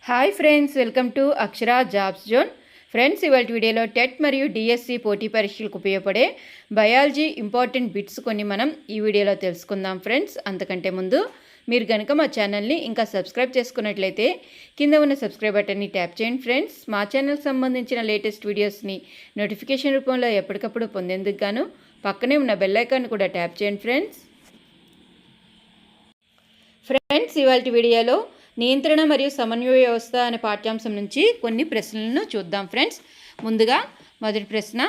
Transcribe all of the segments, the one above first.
Hi friends, welcome to Akshara jobs zone. Friends, ఇవాళ వీడియోలో TET మరియు డిఎస్సి పోటీ పరీక్షలకు ఉపయోగపడే బయాలజీ ఇంపార్టెంట్ బిట్స్ కొన్ని మనం ఈ వీడియోలో తెలుసుకుందాం. ఫ్రెండ్స్, అంతకంటే ముందు మీరు కనుక మా ఛానల్ని ఇంకా సబ్స్క్రైబ్ చేసుకున్నట్లయితే కింద ఉన్న సబ్స్క్రైబ్ బటన్ని ట్యాప్ చేయండి. ఫ్రెండ్స్, మా ఛానల్కి సంబంధించిన లేటెస్ట్ వీడియోస్ని నోటిఫికేషన్ రూపంలో ఎప్పటికప్పుడు పొందేందుకు గాను పక్కనే ఉన్న బెల్ ఐకాన్ కూడా ట్యాప్ చేయండి. ఫ్రెండ్స్, ఇవాళ వీడియోలో నియంత్రణ మరియు సమన్వయ వ్యవస్థ అనే పాఠ్యాంశం నుంచి కొన్ని ప్రశ్నలను చూద్దాం. ఫ్రెండ్స్, ముందుగా మొదటి ప్రశ్న,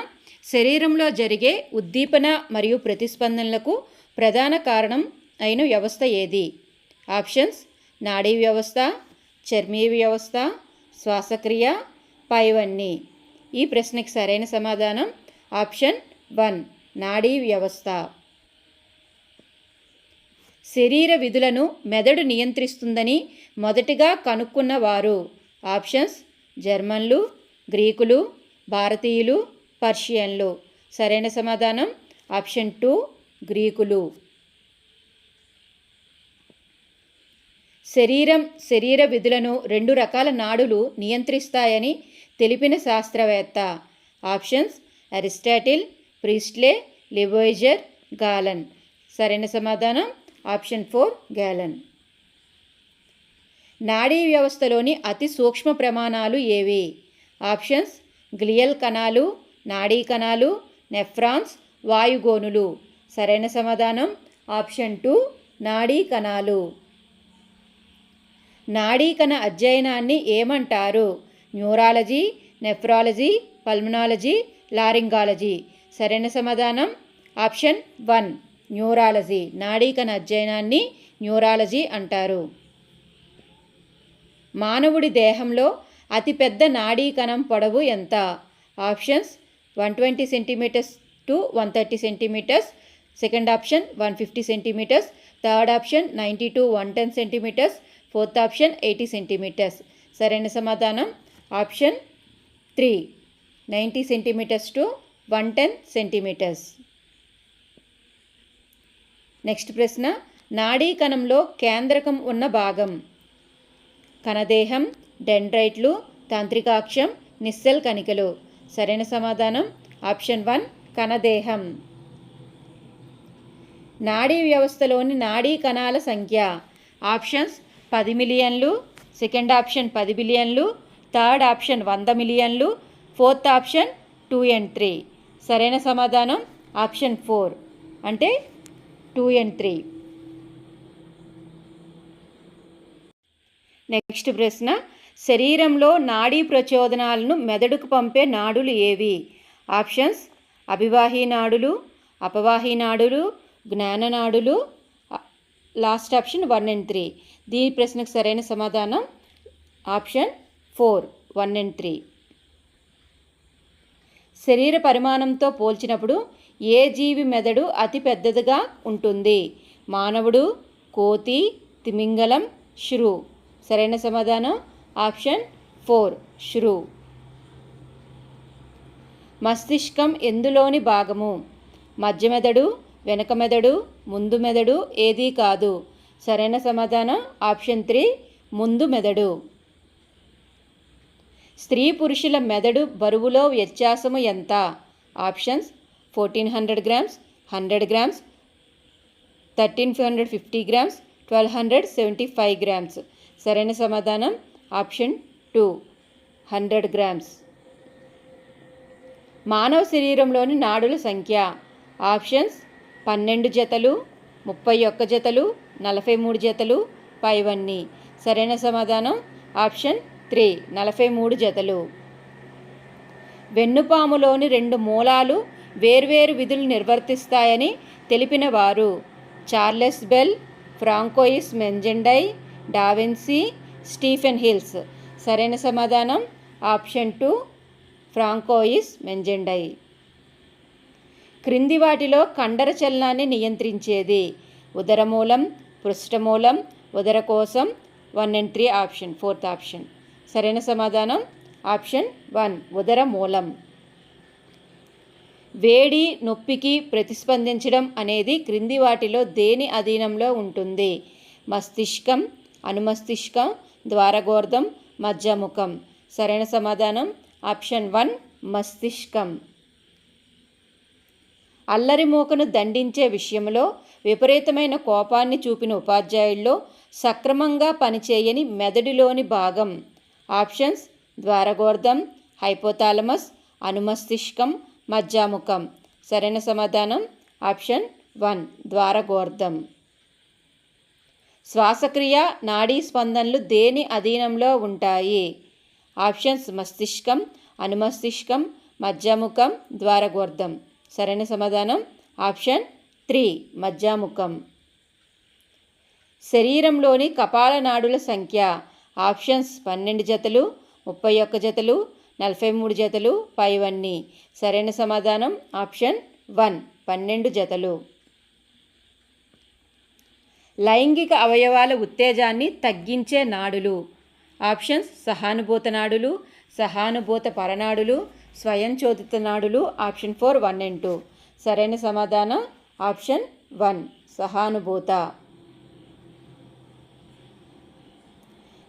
శరీరంలో జరిగే ఉద్దీపన మరియు ప్రతిస్పందనలకు ప్రధాన కారణం అయిన వ్యవస్థ ఏది? ఆప్షన్స్: నాడీ వ్యవస్థ, చర్మీయ వ్యవస్థ, శ్వాసక్రియ, పైవన్నీ. ఈ ప్రశ్నకి సరైన సమాధానం ఆప్షన్ 1, నాడీ వ్యవస్థ. శరీర విధులను మెదడు నియంత్రిస్తుందని మొదటిగా కనుక్కున్నవారు? ఆప్షన్స్: జర్మన్లు, గ్రీకులు, భారతీయులు, పర్షియన్లు. సరైన సమాధానం ఆప్షన్ 2, గ్రీకులు. శరీర విధులను 2 రకాల నాడులు నియంత్రిస్తాయని తెలిపిన శాస్త్రవేత్త? Options: Aristotle, Priestley, Lavoisier, Galen. సరైన సమాధానం ఆప్షన్ 4, గ్యాలన్. నాడీ వ్యవస్థలోని అతి సూక్ష్మ ప్రమాణాలు ఏవి? ఆప్షన్స్: గ్లియల్ కణాలు, నాడీ కణాలు, నెఫ్రాన్స్, వాయుగోనులు. సరైన సమాధానం ఆప్షన్ 2, నాడీ కణాలు. నాడీ కణ అధ్యయనాన్ని ఏమంటారు? Neurology, nephrology, pulmonology, laryngology. సరైన సమాధానం ఆప్షన్ 1, న్యూరాలజీ. నాడీ కణ అధ్యయనాన్ని న్యూరాలజీ అంటారు. మానవుడి దేహంలో అతిపెద్ద నాడీ కణం పొడవు ఎంత? Options: 120 centimetres to 130 centimetres. Second option 150 centimetres. Third option 90 to 110 centimetres. Fourth option 80 centimetres. సరైన సమాధానం option 3, 90 centimetres to 110 centimetres. Next ప్రశ్న, నాడీ కణంలో కేంద్రకం ఉన్న భాగం? కణదేహం, డెండ్రైట్లు, తాంత్రికాక్షం, నిస్సెల్ కణికలు. సరైన సమాధానం ఆప్షన్ 1, కణదేహం. నాడీ వ్యవస్థలోని నాడీ కణాల సంఖ్య? ఆప్షన్స్: 10 మిలియన్లు, సెకండ్ ఆప్షన్ 10 బిలియన్లు, థర్డ్ ఆప్షన్ 100 మిలియన్లు, ఫోర్త్ ఆప్షన్ 2 and 3. సరైన సమాధానం ఆప్షన్ 4, అంటే 2 and 3. నెక్స్ట్ ప్రశ్న, శరీరంలో నాడీ ప్రచోదనాలను మెదడుకు పంపే నాడులు ఏవి? ఆప్షన్స్: అభివాహీ నాడులు, అపవాహీ నాడులు, జ్ఞాననాడులు. Last option 1 and 3. దీని ప్రశ్నకు సరైన సమాధానం ఆప్షన్ 4, 1 and 3. శరీర పరిమాణంతో పోల్చినప్పుడు ఏ జీవి మెదడు అతి పెద్దదిగా ఉంటుంది? మానవుడు, కోతి, తిమింగలం, శ్రు. సరైన సమాధానం ఆప్షన్ 4, శ్రు. మస్తిష్కం ఎందులోని భాగము? మధ్య మెదడు, వెనక మెదడు, ముందు మెదడు, ఏదీ కాదు. సరైన సమాధానం ఆప్షన్ 3, ముందు మెదడు. స్త్రీ పురుషుల మెదడు బరువులో వ్యత్యాసము ఎంత? Options: 1400 grams, 100 grams, 1350 grams, 1275 grams. సరైన సమాధానం ఆప్షన్ 2, 100 grams. మానవ శరీరంలోని నాడుల సంఖ్య? ఆప్షన్స్: 12 జతలు, 31 జతలు, 43 జతలు, పైవన్నీ. సరైన సమాధానం ఆప్షన్ 3, 43 జతలు. వెన్నుపాములోని 2 మూలాలు వేర్వేరు విధులు నిర్వర్తిస్తాయని తెలిపిన వారు? Charles Bell, Francois Magendie, da Vinci, Stephen Hills. సరైన సమాధానం ఆప్షన్ 2, ఫ్రాంకోయిస్ మెంజెండై. క్రింది వాటిలో కండర చలనాన్ని నియంత్రించేది? ఉదరమూలం, పృష్ఠమూలం, ఉదరకోశం. 1 and 3 ఆప్షన్, ఫోర్త్ ఆప్షన్. సరైన సమాధానం ఆప్షన్ 1, ఉదరమూలం. వేడి, నొప్పికి ప్రతిస్పందించడం అనేది క్రింది వాటిలో దేని అధీనంలో ఉంటుంది? మస్తిష్కం, అనుమస్తిష్కం, ద్వారగోర్ధం, మధ్యముఖం. సరైన సమాధానం ఆప్షన్ 1 మస్తిష్కం. అల్లరి మూకను దండించే విషయంలో విపరీతమైన కోపాన్ని చూపిన ఉపాధ్యాయుల్లో సక్రమంగా పనిచేయని మెదడులోని భాగం. ఆప్షన్స్ ద్వారగోర్ధం, హైపోథాలమస్, అనుమస్తిష్కం, మధ్యముఖం. సరైన సమాధానం ఆప్షన్ 1 ద్వారగోర్ధం. శ్వాసక్రియ, నాడీ స్పందనలు దేని అధీనంలో ఉంటాయి? ఆప్షన్స్ మస్తిష్కం, అనుమస్తిష్కం, మధ్యముఖం, ద్వారగోర్ధం. సరైన సమాధానం ఆప్షన్ 3 మధ్యముఖం. శరీరంలోని కపాల నాడుల సంఖ్య. ఆప్షన్స్ 12 జతలు, 31 జతలు, 43 జతలు, పైవన్నీ. సరైన సమాధానం ఆప్షన్ 1 12 జతలు. లైంగిక అవయవాల ఉత్తేజాన్ని తగ్గించే నాడులు. ఆప్షన్స్ సహానుభూత నాడులు, సహానుభూత పరనాడులు, స్వయంచోదిత నాడులు. Option 4 1 and 2. సరైన సమాధానం ఆప్షన్ 1 సహానుభూత.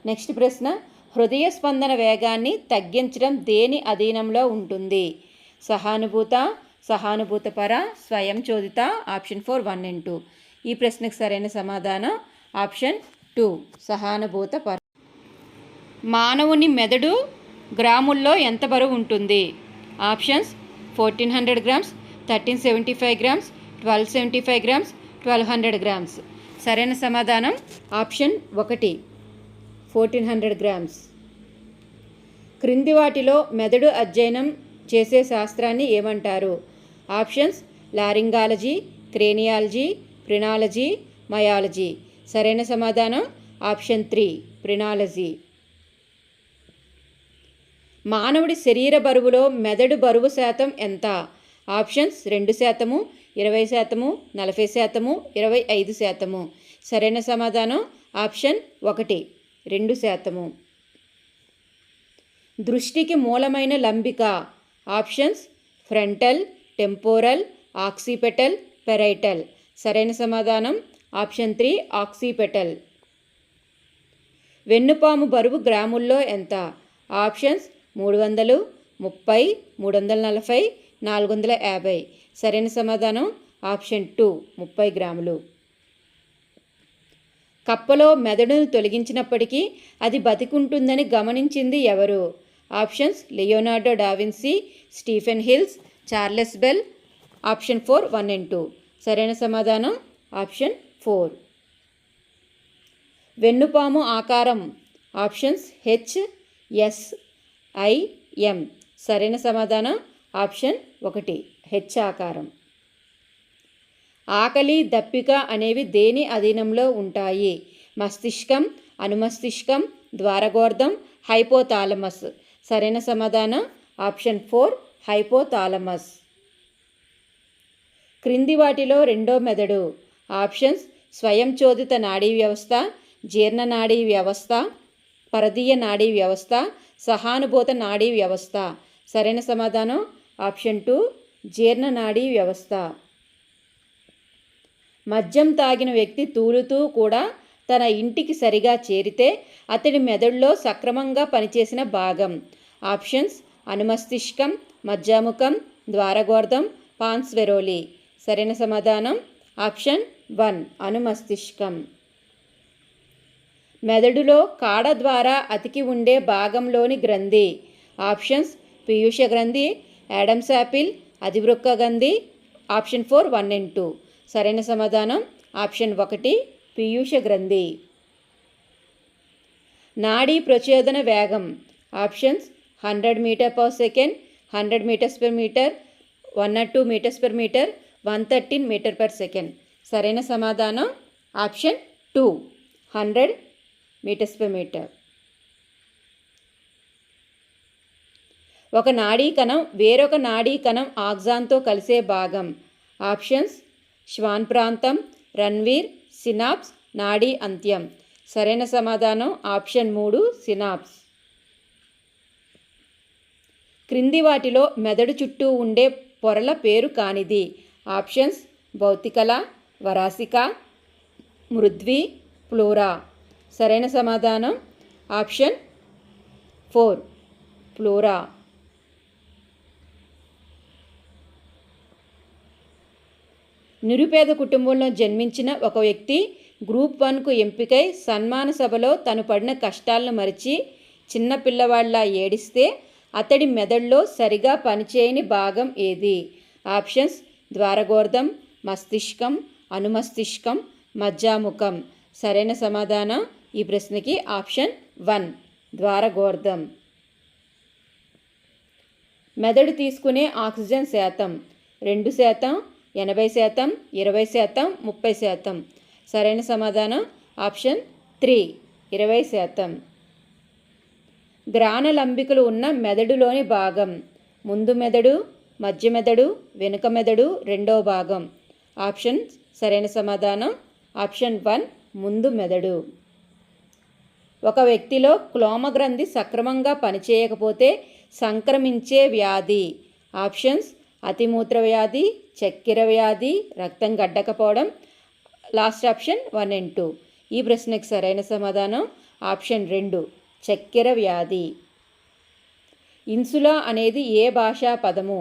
నెక్స్ట్ ప్రశ్న, హృదయ స్పందన వేగాన్ని తగ్గించడం దేని అధీనంలో ఉంటుంది? సహానుభూత, సహానుభూత పర, స్వయంచోదిత. Option 4 1 and 2. ఈ ప్రశ్నకు సరైన సమాధానం ఆప్షన్ 2 సహానుభూత పర. మానవుని మెదడు గ్రాముల్లో ఎంత బరువు ఉంటుంది? Options 1400 grams, 1375 grams, 1275 grams, 1200 grams. సరైన సమాధానం ఆప్షన్ 1 1400 గ్రామ్స్. క్రింది వాటిలో మెదడు అధ్యయనం చేసే శాస్త్రాన్ని ఏమంటారు? Options laryngology, craniology, phrenology, myology. సరైన సమాధానం ఆప్షన్ 3 ప్రినాలజీ. మానవుడి శరీర బరువులో మెదడు బరువు శాతం ఎంత? ఆప్షన్స్ 2%, 20%, 40%, 25%. సరైన సమాధానం ఆప్షన్ 1 2%. దృష్టికి మూలమైన లంబిక. Options frontal, temporal, occipital, parietal. సరైన సమాధానం ఆప్షన్ 3 ఆక్సిపిటల్. వెన్నుపాము బరువు గ్రాముల్లో ఎంత? ఆప్షన్స్ 300, 30, 340, 450. సరైన సమాధానం ఆప్షన్ 2 30 గ్రాములు. కప్పలో మెదడును తొలగించినప్పటికీ అది బతికుంటుందని గమనించింది ఎవరు? Options Leonardo DaVinci, Stephen hills, Charles bell. Option 4 1 and 2. సరైన సమాధానం ఆప్షన్ 4. వెన్నుపాము ఆకారం. Options H, S, I, M. సరైన సమాధానం ఆప్షన్ 1 H ఆకారం. ఆకలి, దప్పిక అనేవి దేని అధీనంలో ఉంటాయి? మస్తిష్కం, అనుమస్తిష్కం, ద్వారగోర్ధం, హైపోథాలమస్. సరైన సమాధానం ఆప్షన్ 4 హైపోథాలమస్. క్రింది వాటిలో రెండో మెదడు. ఆప్షన్స్ స్వయంచోదిత నాడీ వ్యవస్థ, జీర్ణ నాడీ వ్యవస్థ, పరదీయ నాడీ వ్యవస్థ, సహానుభూత నాడీ వ్యవస్థ. సరైన సమాధానం ఆప్షన్ 2 జీర్ణ నాడీ వ్యవస్థ. మద్యం తాగిన వ్యక్తి తూలుతూ కూడా తన ఇంటికి సరిగా చేరితే అతడి మెదడులో సక్రమంగా పనిచేసిన భాగం. ఆప్షన్స్ అనుమస్తిష్కం, మధ్యముఖం, ద్వారగోర్ధం, పాన్స్ వెరోలి. సరైన సమాధానం ఆప్షన్ 1 అనుమస్తిష్కం. మెదడులో కాడ ద్వారా అతికి ఉండే భాగంలోని గ్రంథి. ఆప్షన్స్ పీయూష గ్రంథి, యాడమ్స్ యాపిల్, అధివృక్క గ్రంథి. Option 4 1 and 2. సరైన సమాధానం ఆప్షన్ 1 పీయూష గ్రంథి. నాడీ ప్రచోదన వేగం. Options 100 metre per second, 100 metres per metre, 102 metres per metre, 113 metre per second. సరైన సమాధానం ఆప్షన్ 2 100 మీటర్స్ పర్ మీటర్. ఒక నాడీ కణం వేరొక నాడీ కణం ఆక్సాన్తో కలిసే భాగం. ఆప్షన్స్ శ్వాన్ ప్రాంతం, రన్వీర్, సినాప్స్, నాడీ అంత్యం. సరైన సమాధానం ఆప్షన్ 3 సినాప్స్. క్రింది వాటిలో మెదడు చుట్టూ ఉండే పొరల పేరు కానిది. ఆప్షన్స్ భౌతికల, వరాసిక, మృద్వి, ఫ్లోరా. సరైన సమాధానం ఆప్షన్ 4 ఫ్లోరా. నిరుపేద కుటుంబంలో జన్మించిన ఒక వ్యక్తి గ్రూప్ 1కు ఎంపికై సన్మాన సభలో తను పడిన కష్టాలను మరిచి చిన్న పిల్లవాళ్ళ ఏడిస్తే అతడి మెదడులో సరిగా పనిచేయని భాగం ఏది? ఆప్షన్స్: ద్వారగోర్ధం, మస్తిష్కం, అనుమస్తిష్కం, మజ్జాముఖం. సరైన సమాధానం ఈ ప్రశ్నకి ఆప్షన్ 1 ద్వారగోర్ధం. మెదడు తీసుకునే ఆక్సిజన్ శాతం 2%, 80%, 20%, 30%. సరైన సమాధానం ఆప్షన్ 3 20%. గ్రానలంబికలు ఉన్న మెదడులోని భాగం: ముందు మెదడు, మధ్య మెదడు, వెనుక మెదడు, రెండవ భాగం. ఆప్షన్ సరైన సమాధానం ఆప్షన్ 1 ముందు మెదడు. ఒక వ్యక్తిలో క్లోమగ్రంథి సక్రమంగా పనిచేయకపోతే సంక్రమించే వ్యాధి. ఆప్షన్స్: అతిమూత్ర వ్యాధి, చక్కెర వ్యాధి, రక్తం గడ్డకపోవడం. Last option 1 and 2. ఈ ప్రశ్నకు సరైన సమాధానం ఆప్షన్ 2 చక్కెర వ్యాధి. ఇన్సులా అనేది ఏ భాషా పదము?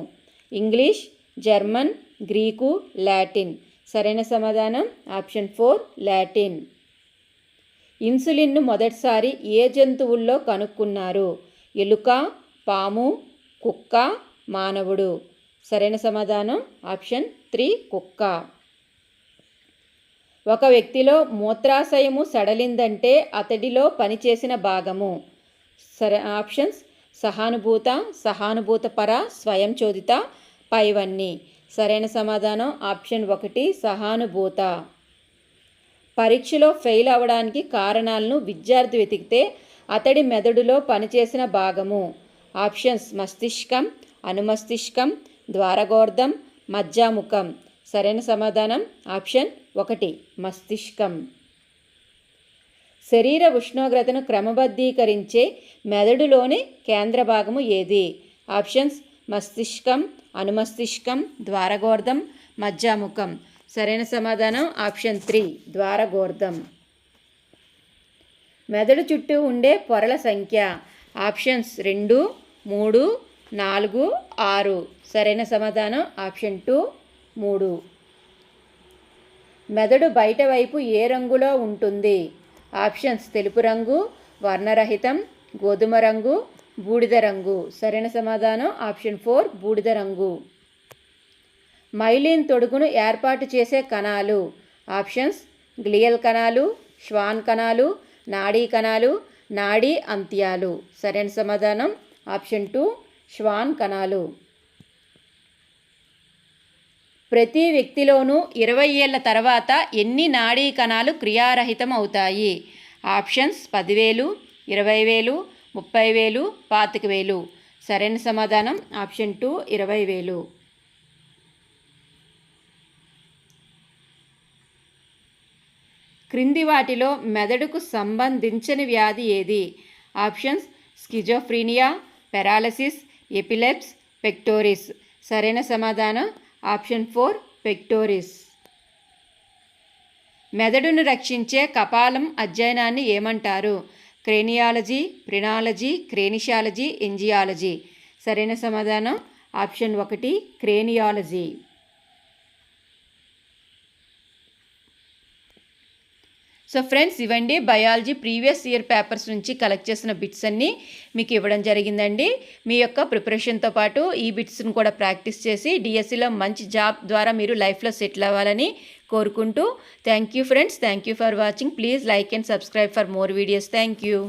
English, German, Greek, Latin. సరైన సమాధానం ఆప్షన్ 4 లాటిన్. ఇన్సులిన్ను మొదటిసారి ఏ జంతువుల్లో కనుక్కున్నారు? ఎలుక, పాము, కుక్క, మానవుడు. సరైన సమాధానం ఆప్షన్ 3 కుక్క. ఒక వ్యక్తిలో మూత్రాశయము సడలిందంటే అతడిలో పనిచేసిన భాగము. ఆప్షన్స్: సహానుభూత, సహానుభూతపర, స్వయంచోదిత, పైవన్నీ. సరైన సమాధానం ఆప్షన్ 1 సహానుభూత. పరీక్షలో ఫెయిల్ అవ్వడానికి కారణాలను విద్యార్థి వెతికితే అతడి మెదడులో పనిచేసిన భాగము. ఆప్షన్స్: మస్తిష్కం, అనుమస్తిష్కం, ద్వారగోర్ధం, మజ్జాముఖం. సరైన సమాధానం ఆప్షన్ 1 మస్తిష్కం. శరీర ఉష్ణోగ్రతను క్రమబద్ధీకరించే మెదడులోని కేంద్ర భాగము ఏది? ఆప్షన్స్: మస్తిష్కం, అనుమస్తిష్కం, ద్వారగోర్ధం, మజ్జాముఖం. సరైన సమాధానం ఆప్షన్ 3 ద్వారగోర్ధం. మెదడు చుట్టూ ఉండే పొరల సంఖ్య. ఆప్షన్స్ 2, 3, 4, 6. సరైన సమాధానం ఆప్షన్ 2 3. మెదడు బయట వైపు ఏ రంగులో ఉంటుంది? ఆప్షన్స్: తెలుపు రంగు, వర్ణరహితం, గోధుమ రంగు, బూడిద రంగు. సరైన సమాధానం ఆప్షన్ 4 బూడిద రంగు. మైలిన్ తొడుగును ఏర్పాటు చేసే కణాలు. ఆప్షన్స్: గ్లియల్ కణాలు, ష్వాన్ కణాలు, నాడీ కణాలు, నాడీ అంత్యాలు. సరైన సమాధానం ఆప్షన్ 2 ష్వాన్ కణాలు. ప్రతి వ్యక్తిలోనూ 20 ఏళ్ల తర్వాత ఎన్ని నాడీ కణాలు క్రియారహితం అవుతాయి? ఆప్షన్స్: 10,000, 20,000, 30,000, 25,000. సరైన సమాధానం ఆప్షన్ 2 20,000. క్రింది వాటిలో మెదడుకు సంబంధించని వ్యాధి ఏది? Options: schizophrenia, paralysis, epilepsy, pectoris. సరైన సమాధానం ఆప్షన్ 4 పెక్టోరిస్. మెదడును రక్షించే కపాలం అధ్యయనాన్ని ఏమంటారు? క్రేనియాలజీ, ప్రినాలజీ, క్రేనిషాలజీ, ఎంజియాలజీ. సరైన సమాధానం ఆప్షన్ 1 క్రేనియాలజీ. సో ఫ్రెండ్స్, ఇవండి బయాలజీ ప్రీవియస్ ఇయర్ పేపర్స్ నుంచి కలెక్ట్ చేసిన బిట్స్ అన్నీ మీకు ఇవ్వడం జరిగిందండి. మీ యొక్క ప్రిపరేషన్తో పాటు ఈ బిట్స్ని కూడా ప్రాక్టీస్ చేసి డిఎస్సిలో మంచి జాబ్ ద్వారా మీరు లైఫ్లో సెటిల్ అవ్వాలని కోరుకుంటూ thank you friends. Thank you for watching. Please like and subscribe for more videos. Thank you.